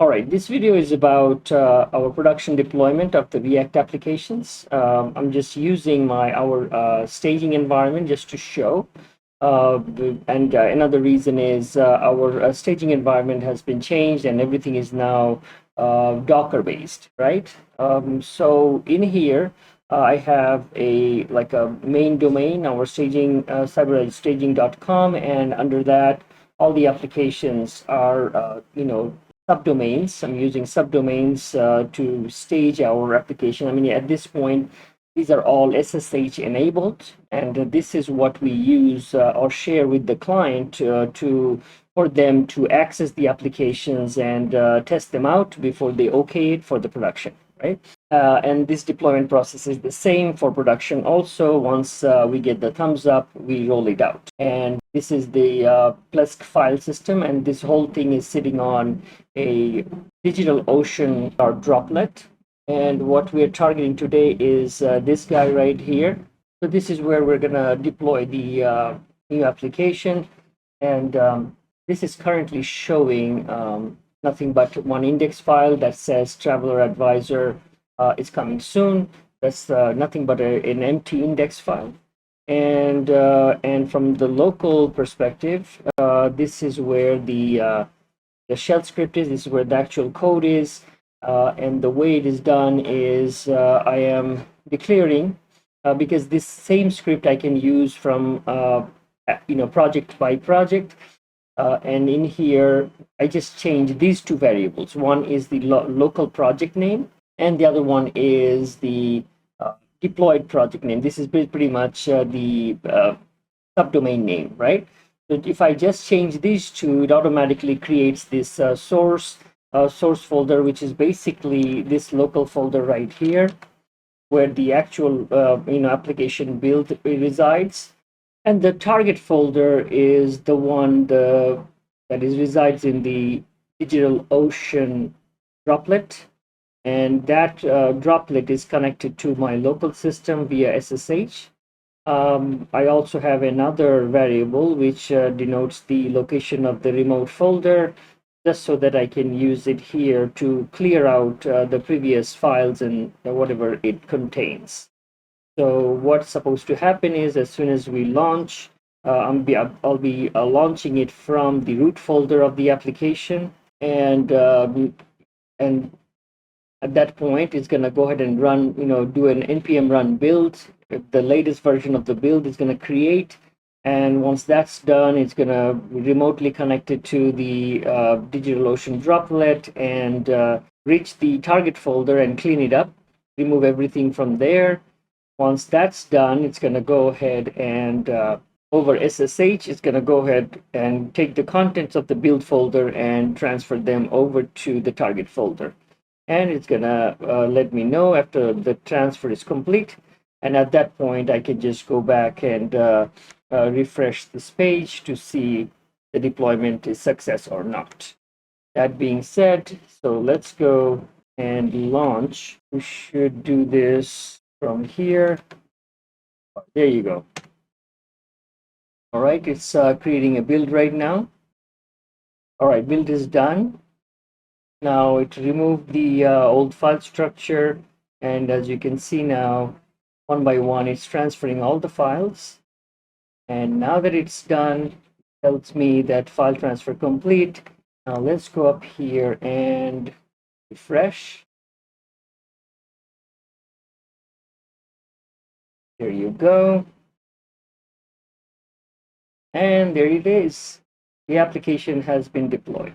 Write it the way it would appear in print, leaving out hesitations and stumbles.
All right, this video is about our production deployment of the React applications. I'm just using our staging environment just to show. And another reason is our staging environment has been changed and everything is now Docker based, right? So in here, I have a main domain, our staging, cyberstaging.com, and under that, all the applications are, subdomains. I'm using subdomains to stage our application. I mean, at this point, these are all SSH enabled, and this is what we use or share with the client for them to access the applications and test them out before they okay it for the production, right? And this deployment process is the same for production also. Once we get the thumbs up, we roll it out. And this is the Plesk file system, and this whole thing is sitting on a DigitalOcean or droplet. And what we're targeting today is this guy right here. So this is where we're going to deploy the new application. And this is currently showing nothing but one index file that says Traveler Advisor is coming soon. That's nothing but an empty index file. And from the local perspective, this is where the shell script is. This is where the actual code is. And the way it is done is I am declaring, because this same script I can use from project by project. And in here, I just change these two variables. One is the local project name, and the other one is the deployed project name. This is pretty much the subdomain name, right? So if I just change these two, it automatically creates this source folder, which is basically this local folder right here, where the actual application build resides. And the target folder is the one that resides in the DigitalOcean droplet. And that droplet is connected to my local system via SSH. I also have another variable which denotes the location of the remote folder, just so that I can use it here to clear out the previous files and whatever it contains. So what's supposed to happen is, as soon as we launch, I'll be launching it from the root folder of the application, and at that point, it's going to go ahead and run, do an npm run build. The latest version of the build is going to create. And once that's done, it's going to remotely connect it to the DigitalOcean droplet and reach the target folder and clean it up, remove everything from there. Once that's done, it's going to go ahead and over SSH, it's going to go ahead and take the contents of the build folder and transfer them over to the target folder. And it's going to let me know after the transfer is complete. And at that point, I can just go back and refresh this page to see the deployment is success or not. That being said, so let's go and launch. We should do this from here. There you go. All right, it's creating a build right now. All right, build is done. Now it removed the old file structure, and as you can see now, one by one, it's transferring all the files. And now that it's done, it tells me that file transfer complete. Now let's go up here and refresh. There you go. And there it is. The application has been deployed.